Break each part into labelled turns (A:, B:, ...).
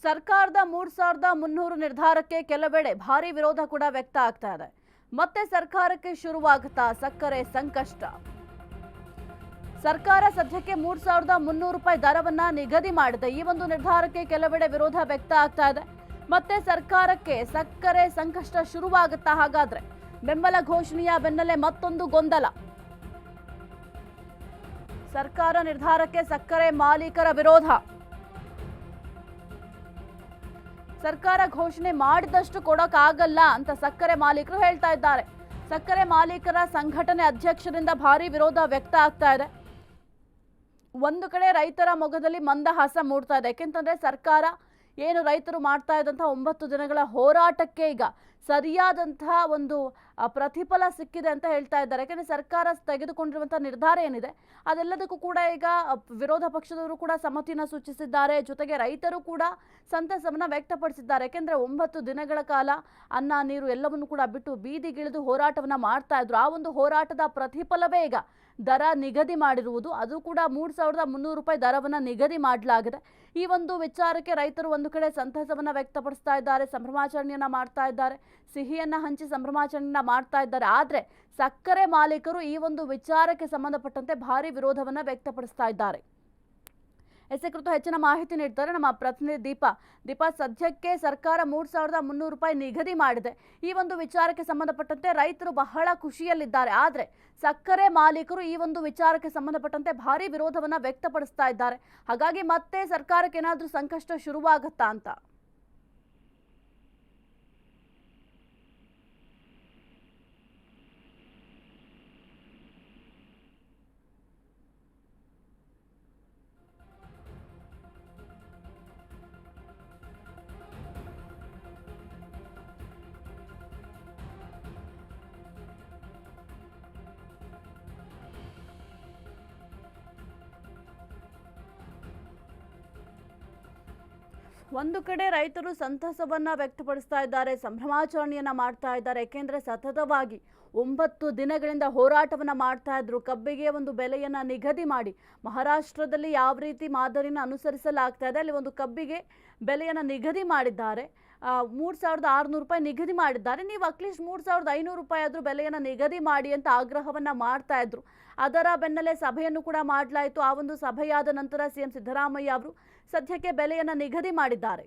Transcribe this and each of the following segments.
A: ಸರ್ಕಾರದ 3,300 ನಿರ್ಧಾರಕ್ಕೆ ಕೆಲವೆಡೆ ಭಾರಿ ವಿರೋಧ ಕೂಡ ವ್ಯಕ್ತ ಆಗ್ತಾ ಇದೆ. ಮತ್ತೆ ಸರ್ಕಾರಕ್ಕೆ ಶುರುವಾಗುತ್ತಾ ಸಕ್ಕರೆ ಸಂಕಷ್ಟ. ಸರ್ಕಾರ ಸದ್ಯಕ್ಕೆ 3,300 ರೂಪಾಯಿ ದರವನ್ನ ನಿಗದಿ ಮಾಡಿದೆ. ಈ ಒಂದು ನಿರ್ಧಾರಕ್ಕೆ ಕೆಲವೆಡೆ ವಿರೋಧ ವ್ಯಕ್ತ ಆಗ್ತಾ ಇದೆ. ಮತ್ತೆ ಸರ್ಕಾರಕ್ಕೆ ಸಕ್ಕರೆ ಸಂಕಷ್ಟ ಶುರುವಾಗುತ್ತಾ ಹಾಗಾದ್ರೆ? ಬೆಂಬಲ ಘೋಷಣೆಯ ಬೆನ್ನಲ್ಲೇ ಮತ್ತೊಂದು ಗೊಂದಲ. ಸರ್ಕಾರ ನಿರ್ಧಾರಕ್ಕೆ ಸಕ್ಕರೆ ಮಾಲೀಕರ ವಿರೋಧ. ಸರ್ಕಾರ ಘೋಷಣೆ ಮಾಡಿದಷ್ಟು ಕೊಡೋಕ್ಕಾಗಲ್ಲ ಅಂತ ಸಕ್ಕರೆ ಮಾಲೀಕರು ಹೇಳ್ತಾ ಇದ್ದಾರೆ. ಸಕ್ಕರೆ ಮಾಲೀಕರ ಸಂಘಟನೆ ಅಧ್ಯಕ್ಷರಿಂದ ಭಾರಿ ವಿರೋಧ ವ್ಯಕ್ತ ಆಗ್ತಾ ಇದೆ. ಒಂದು ಕಡೆ ರೈತರ ಮೊಗದಲ್ಲಿ ಮಂದಹಾಸ ಮೂಡ್ತಾ ಇದೆ. ಯಾಕೆಂತಂದ್ರೆ ಸರ್ಕಾರ ಏನು ರೈತರು ಮಾಡ್ತಾ ಇದ್ದಂತಹ 9 ದಿನಗಳ ಹೋರಾಟಕ್ಕೆ ಈಗ ಸರಿಯಾದಂತಹ ಒಂದು ಪ್ರತಿಫಲ ಸಿಕ್ಕಿದೆ ಅಂತ ಹೇಳ್ತಾ ಇದ್ದಾರೆ. ಯಾಕಂದ್ರೆ ಸರ್ಕಾರ ತೆಗೆದುಕೊಂಡಿರುವಂತಹ ನಿರ್ಧಾರ ಏನಿದೆ ಅದೆಲ್ಲದಕ್ಕೂ ಕೂಡ ಈಗ ವಿರೋಧ ಪಕ್ಷದವರು ಕೂಡ ಸಮ್ಮತಿನ ಸೂಚಿಸಿದ್ದಾರೆ. ಜೊತೆಗೆ ರೈತರು ಕೂಡ ಸಂತಸವನ್ನ ವ್ಯಕ್ತಪಡಿಸಿದ್ದಾರೆ. ಯಾಕೆಂದ್ರೆ 9 ದಿನಗಳ ಕಾಲ ಅನ್ನ ನೀರು ಎಲ್ಲವನ್ನು ಕೂಡ ಬಿಟ್ಟು ಬೀದಿಗಿಳಿದು ಹೋರಾಟವನ್ನ ಮಾಡ್ತಾ ಇದ್ರು. ಆ ಒಂದು ಹೋರಾಟದ ಪ್ರತಿಫಲವೇ ಈಗ ದರ ನಿಗದಿ ಮಾಡಿರುವುದು. ಅದು ಕೂಡ 3,300 ರೂಪಾಯಿ ದರವನ್ನ ನಿಗದಿ ಮಾಡಲಾಗಿದೆ. ಈ ಒಂದು ವಿಚಾರಕ್ಕೆ ರೈತರು ಒಂದು ಕಡೆ ಸಂತಸವನ್ನ ವ್ಯಕ್ತಪಡಿಸ್ತಾ ಇದ್ದಾರೆ, ಸಂಭ್ರಮಾಚರಣೆಯನ್ನ ಮಾಡ್ತಾ ಇದ್ದಾರೆ, ಸಿಹಿಯನ್ನ ಹಂಚಿ ಸಂಭ್ರಮಾಚರಣೆಯನ್ನ ಮಾಡ್ತಾ ಇದ್ದಾರೆ. ಆದ್ರೆ ಸಕ್ಕರೆ ಮಾಲೀಕರು ಈ ಒಂದು ವಿಚಾರಕ್ಕೆ ಸಂಬಂಧಪಟ್ಟಂತೆ ಭಾರಿ ವಿರೋಧವನ್ನ ವ್ಯಕ್ತಪಡಿಸ್ತಾ ಇದ್ದಾರೆ. ಎಸ್ಎ ಕುರಿತು ಹೆಚ್ಚಿನ ಮಾಹಿತಿ ನೀಡ್ತಾರೆ ನಮ್ಮ ಪ್ರತಿನಿಧಿ ದೀಪಾ. ಸದ್ಯಕ್ಕೆ ಸರ್ಕಾರ 3,300 ರೂಪಾಯಿ ನಿಗದಿ ಮಾಡಿದೆ. ಈ ಒಂದು ವಿಚಾರಕ್ಕೆ ಸಂಬಂಧಪಟ್ಟಂತೆ ರೈತರು ಬಹಳ ಖುಷಿಯಲ್ಲಿದ್ದಾರೆ. ಆದ್ರೆ ಸಕ್ಕರೆ ಮಾಲೀಕರು ಈ ಒಂದು ವಿಚಾರಕ್ಕೆ ಸಂಬಂಧಪಟ್ಟಂತೆ ಭಾರಿ ವಿರೋಧವನ್ನ ವ್ಯಕ್ತಪಡಿಸ್ತಾ ಇದ್ದಾರೆ. ಹಾಗಾಗಿ ಮತ್ತೆ ಸರ್ಕಾರಕ್ಕೆ ಏನಾದ್ರೂ ಸಂಕಷ್ಟ ಶುರುವಾಗತ್ತಾ ಅಂತ? ಒಂದು ಕಡೆ ರೈತರು ಸಂತಸವನ್ನ ವ್ಯಕ್ತಪಡಿಸ್ತಾ ಇದ್ದಾರೆ, ಸಂಭ್ರಮಾಚರಣೆಯನ್ನ ಮಾಡ್ತಾ ಇದ್ದಾರೆ. ಯಾಕೆಂದ್ರೆ ಸತತವಾಗಿ 9 ದಿನಗಳಿಂದ ಹೋರಾಟವನ್ನ ಮಾಡ್ತಾ ಇದ್ರು. ಕಬ್ಬಿಗೆ ಒಂದು ಬೆಲೆಯನ್ನ ನಿಗದಿ ಮಾಡಿ ಮಹಾರಾಷ್ಟ್ರದಲ್ಲಿ ಯಾವ ರೀತಿ ಮಾದರಿನ ಅನುಸರಿಸಲಾಗ್ತಾ ಇದೆ ಅಲ್ಲಿ ಒಂದು ಕಬ್ಬಿಗೆ ಬೆಲೆಯನ್ನ ನಿಗದಿ ಮಾಡಿದ್ದಾರೆ. 3,600 ರೂಪಾಯಿ ನಿಗದಿ ಮಾಡಿದ್ದಾರೆ. ನೀವು ಅಟ್ಲೀಸ್ಟ್ 3,500 ರೂಪಾಯಿ ಆದ್ರೂ ಬೆಲೆಯನ್ನ ನಿಗದಿ ಮಾಡಿ ಅಂತ ಆಗ್ರಹವನ್ನ ಮಾಡ್ತಾ ಇದ್ರು. ಅದರ ಬೆನ್ನಲ್ಲೇ ಸಭೆಯನ್ನು ಕೂಡ ಮಾಡಲಾಯಿತು. ಆ ಒಂದು ಸಭೆಯಾದ ನಂತರ ಸಿಎಂ ಸಿದ್ದರಾಮಯ್ಯ ಅವರು ಸದ್ಯಕ್ಕೆ ಬೆಲೆಯನ್ನ ನಿಗದಿ ಮಾಡಿದ್ದಾರೆ.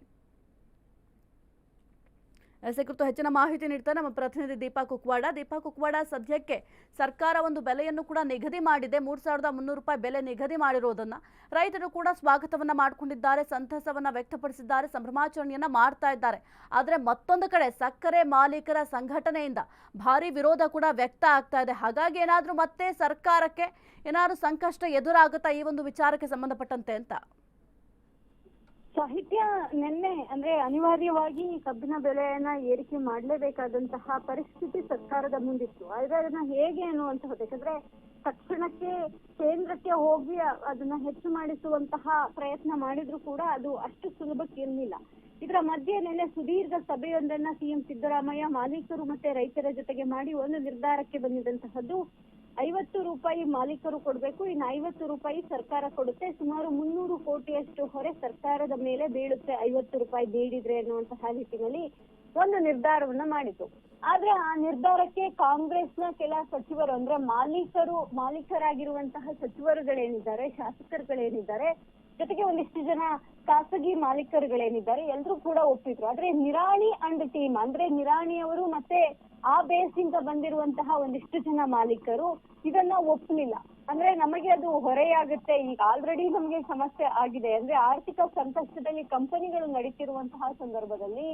A: ಎಸ್ಎ ಕುರಿತು ಹೆಚ್ಚಿನ ಮಾಹಿತಿ ನೀಡ್ತಾರೆ ನಮ್ಮ ಪ್ರತಿನಿಧಿ ದೀಪಾ ಕುಕ್ವಾಡ. ಸದ್ಯಕ್ಕೆ ಸರ್ಕಾರ ಒಂದು ಬೆಲೆಯನ್ನು ಕೂಡ ನಿಗದಿ ಮಾಡಿದೆ. 3,300 ರೂಪಾಯಿ ಬೆಲೆ ನಿಗದಿ ಮಾಡಿರೋದನ್ನ ರೈತರು ಕೂಡ ಸ್ವಾಗತವನ್ನ ಮಾಡಿಕೊಂಡಿದ್ದಾರೆ, ಸಂತಸವನ್ನ ವ್ಯಕ್ತಪಡಿಸಿದ್ದಾರೆ, ಸಂಭ್ರಮಾಚರಣೆಯನ್ನ ಮಾಡ್ತಾ ಇದ್ದಾರೆ. ಆದ್ರೆ ಮತ್ತೊಂದು ಕಡೆ ಸಕ್ಕರೆ ಮಾಲೀಕರ ಸಂಘಟನೆಯಿಂದ ಭಾರಿ ವಿರೋಧ ಕೂಡ ವ್ಯಕ್ತ ಆಗ್ತಾ ಇದೆ. ಹಾಗಾಗಿ ಏನಾದ್ರೂ ಮತ್ತೆ ಸರ್ಕಾರಕ್ಕೆ ಏನಾದ್ರೂ ಸಂಕಷ್ಟ ಎದುರಾಗುತ್ತಾ ಈ ಒಂದು ವಿಚಾರಕ್ಕೆ ಸಂಬಂಧಪಟ್ಟಂತೆ ಅಂತ?
B: ಸಾಹಿತ್ಯ ನಿನ್ನೆ ಅಂದ್ರೆ ಅನಿವಾರ್ಯವಾಗಿ ಕಬ್ಬಿನ ಬೆಲೆಯನ್ನ ಏರಿಕೆ ಮಾಡಲೇಬೇಕಾದಂತಹ ಪರಿಸ್ಥಿತಿ ಸರ್ಕಾರದ ಮುಂದಿತ್ತು. ಆದ್ರೆ ಅದನ್ನ ಹೇಗೆ ಅನ್ನುವಂತಹದ್ದು, ಯಾಕಂದ್ರೆ ತಕ್ಷಣಕ್ಕೆ ಕೇಂದ್ರಕ್ಕೆ ಹೋಗಿ ಅದನ್ನ ಹೆಚ್ಚು ಮಾಡಿಸುವಂತಹ ಪ್ರಯತ್ನ ಮಾಡಿದ್ರು ಕೂಡ ಅದು ಅಷ್ಟು ಸುಲಭಕ್ಕೆ ಇರಲಿಲ್ಲ. ಇದರ ಮಧ್ಯೆ ನಿನ್ನೆ ಸುದೀರ್ಘ ಸಭೆಯೊಂದನ್ನ ಸಿಎಂ ಸಿದ್ದರಾಮಯ್ಯ ಮಾಲೀಕರು ಮತ್ತೆ ರೈತರ ಜೊತೆಗೆ ಮಾಡಿ ಒಂದು ನಿರ್ಧಾರಕ್ಕೆ ಬಂದಿದ್ದಂತಹದ್ದು 50 ರೂಪಾಯಿ ಮಾಲೀಕರು ಕೊಡ್ಬೇಕು, ಇನ್ನು 50 ರೂಪಾಯಿ ಸರ್ಕಾರ ಕೊಡುತ್ತೆ. ಸುಮಾರು 300 ಕೋಟಿಯಷ್ಟು ಹೊರೆ ಸರ್ಕಾರದ ಮೇಲೆ ಬೀಳುತ್ತೆ 50 ರೂಪಾಯಿ ನೀಡಿದ್ರೆ ಅನ್ನುವಂತಹ ನಿಟ್ಟಿನಲ್ಲಿ ಒಂದು ನಿರ್ಧಾರವನ್ನ ಮಾಡಿತು. ಆದ್ರೆ ಆ ನಿರ್ಧಾರಕ್ಕೆ ಕಾಂಗ್ರೆಸ್ನ ಕೆಲ ಸಚಿವರು ಅಂದ್ರೆ ಮಾಲೀಕರಾಗಿರುವಂತಹ ಸಚಿವರುಗಳೇನಿದ್ದಾರೆ, ಶಾಸಕರುಗಳೇನಿದ್ದಾರೆ, ಜೊತೆಗೆ ಒಂದಿಷ್ಟು ಜನ ಖಾಸಗಿ ಮಾಲೀಕರುಗಳೇನಿದ್ದಾರೆ ಎಲ್ಲರೂ ಕೂಡ ಒಪ್ಪಿದ್ರು. ಆದ್ರೆ ನಿರಾಣಿ ಅಂಡ್ ಟೀಮ್ ಅಂದ್ರೆ ನಿರಾಣಿ ಅವರು ಮತ್ತೆ ಆ ಬೇಸಿಂದ ಬಂದಿರುವಂತಹ ಒಂದಿಷ್ಟು ಜನ ಮಾಲೀಕರು ಇದನ್ನ ಒಪ್ಪಲಿಲ್ಲ. ಅಂದ್ರೆ ನಮಗೆ ಅದು ಹೊರೆಯಾಗುತ್ತೆ, ಈಗ ಆಲ್ರೆಡಿ ನಮಗೆ ಸಮಸ್ಯೆ ಆಗಿದೆ, ಅಂದ್ರೆ ಆರ್ಥಿಕ ಸಂಕಷ್ಟದಲ್ಲಿ ಕಂಪನಿಗಳು ನಡೀತಿರುವಂತಹ ಸಂದರ್ಭದಲ್ಲಿ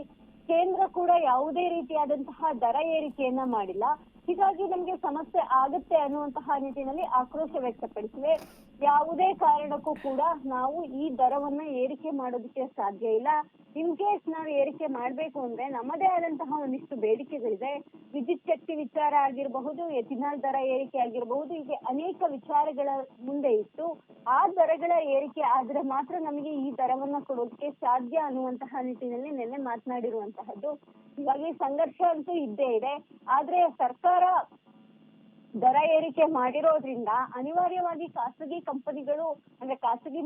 B: ಕೇಂದ್ರ ಕೂಡ ಯಾವುದೇ ರೀತಿಯಾದಂತಹ ದರ ಏರಿಕೆಯನ್ನ ಮಾಡಿಲ್ಲ, ಹೀಗಾಗಿ ನಮ್ಗೆ ಸಮಸ್ಯೆ ಆಗುತ್ತೆ ಅನ್ನುವಂತಹ ನಿಟ್ಟಿನಲ್ಲಿ ಆಕ್ರೋಶ ವ್ಯಕ್ತಪಡಿಸಿವೆ. ಯಾವುದೇ ಕಾರಣಕ್ಕೂ ಕೂಡ ನಾವು ಈ ದರವನ್ನ ಏರಿಕೆ ಮಾಡೋದಕ್ಕೆ ಸಾಧ್ಯ ಇಲ್ಲ. ಇನ್ ಕೇಸ್ ನಾವು ಏರಿಕೆ ಮಾಡ್ಬೇಕು ಅಂದ್ರೆ ನಮ್ಮದೇ ಆದಂತಹ ಒಂದಿಷ್ಟು ಬೇಡಿಕೆಗಳಿದೆ. ವಿದ್ಯುತ್ ಶಕ್ತಿ ವಿಚಾರ ಆಗಿರಬಹುದು, ಎಥಿನಾಲ್ ದರ ಏರಿಕೆ ಆಗಿರಬಹುದು, ಹೀಗೆ ಅನೇಕ ವಿಚಾರಗಳ ಮುಂದೆ ಇಟ್ಟು ಆ ದರಗಳ ಏರಿಕೆ ಆದ್ರೆ ಮಾತ್ರ ನಮಗೆ ಈ ದರವನ್ನ ಕೊಡೋದಕ್ಕೆ ಸಾಧ್ಯ ಅನ್ನುವಂತಹ ನಿಟ್ಟಿನಲ್ಲಿ ನಿನ್ನೆ ಮಾತನಾಡಿರುವಂತಹದ್ದು. ಹೀಗಾಗಿ ಸಂಘರ್ಷ ಅಂತೂ ಇದ್ದೇ ಇದೆ. ಆದ್ರೆ ಸರ್ಕಾರ ದರ ಏರಿಕೆ ಮಾಡಿರೋದ್ರಿಂದ ಅನಿವಾರ್ಯವಾಗಿ ಖಾಸಗಿ ಕಂಪನಿಗಳು ಅಂದ್ರೆ ಖಾಸಗಿ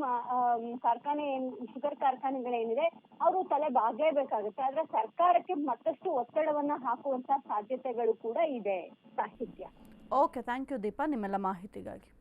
B: ಕಾರ್ಖಾನೆ ಶುಗರ್ ಕಾರ್ಖಾನೆಗಳೇನಿದೆ ಅವರು ತಲೆ ಬಾಗ್ಲೇಬೇಕಾಗುತ್ತೆ. ಆದ್ರೆ ಸರ್ಕಾರಕ್ಕೆ ಮತ್ತಷ್ಟು ಒತ್ತಡವನ್ನ ಹಾಕುವಂತ ಸಾಧ್ಯತೆಗಳು ಕೂಡ ಇದೆ. ಸಾಹಿತ್ಯ.
A: ಓಕೆ, ಥ್ಯಾಂಕ್ ಯು ದೀಪಾ ನಿಮ್ಮೆಲ್ಲ ಮಾಹಿತಿಗಾಗಿ.